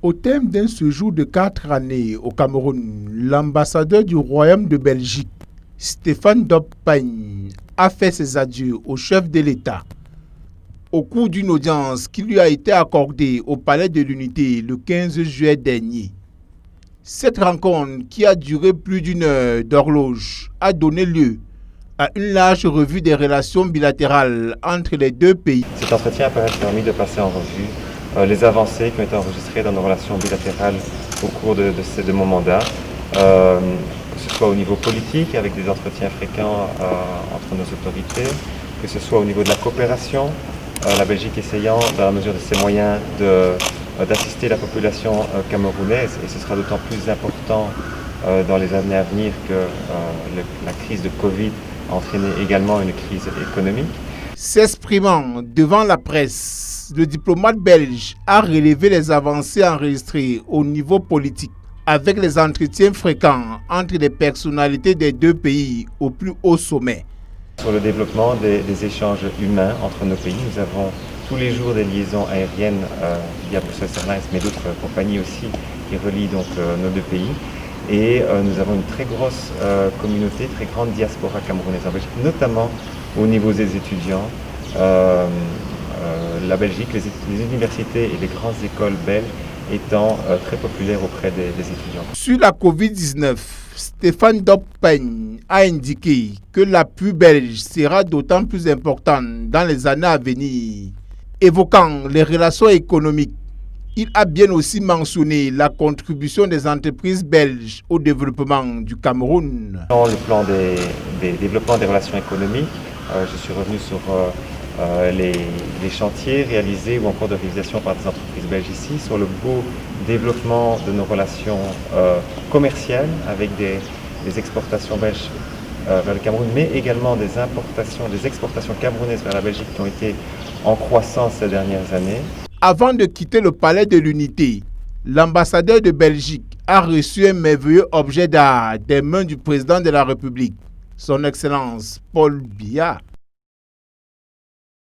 Au thème d'un séjour de 4 années au Cameroun, l'ambassadeur du Royaume de Belgique, Stéphane Doppe-Payne, a fait ses adieux au chef de l'État. Au cours d'une audience qui lui a été accordée au Palais de l'Unité le 15 juillet dernier. Cette rencontre, qui a duré plus d'une heure d'horloge, a donné lieu à une large revue des relations bilatérales entre les deux pays. Cet entretien a permis de passer en revue les avancées qui ont été enregistrées dans nos relations bilatérales au cours de mon mandat, que ce soit au niveau politique, avec des entretiens fréquents entre nos autorités, que ce soit au niveau de la coopération, la Belgique essayant, dans la mesure de ses moyens, d'assister la population camerounaise, et ce sera d'autant plus important dans les années à venir que la crise de Covid a entraîné également une crise économique. S'exprimant devant la presse, le diplomate belge a relevé les avancées enregistrées au niveau politique avec les entretiens fréquents entre les personnalités des deux pays au plus haut sommet. Sur le développement des échanges humains entre nos pays, nous avons tous les jours des liaisons aériennes via Brussels Airlines, mais d'autres compagnies aussi qui relient donc nos deux pays. Et nous avons une très grosse communauté, très grande diaspora camerounaise en Belgique, notamment au niveau des étudiants. La Belgique, les universités et les grandes écoles belges étant très populaires auprès des étudiants. Sur la Covid-19, Stéphane Doppe-Payne a indiqué que l'appui belge sera d'autant plus important dans les années à venir. Évoquant les relations économiques, il a bien aussi mentionné la contribution des entreprises belges au développement du Cameroun. Dans le plan des développements des relations économiques, je suis revenu sur les chantiers réalisés ou en cours de réalisation par des entreprises belges ici, sur le beau développement de nos relations commerciales avec des exportations belges vers le Cameroun, mais également des exportations camerounaises vers la Belgique qui ont été en croissance ces dernières années. Avant de quitter le Palais de l'Unité, l'ambassadeur de Belgique a reçu un merveilleux objet d'art des mains du président de la République, son Excellence Paul Biya.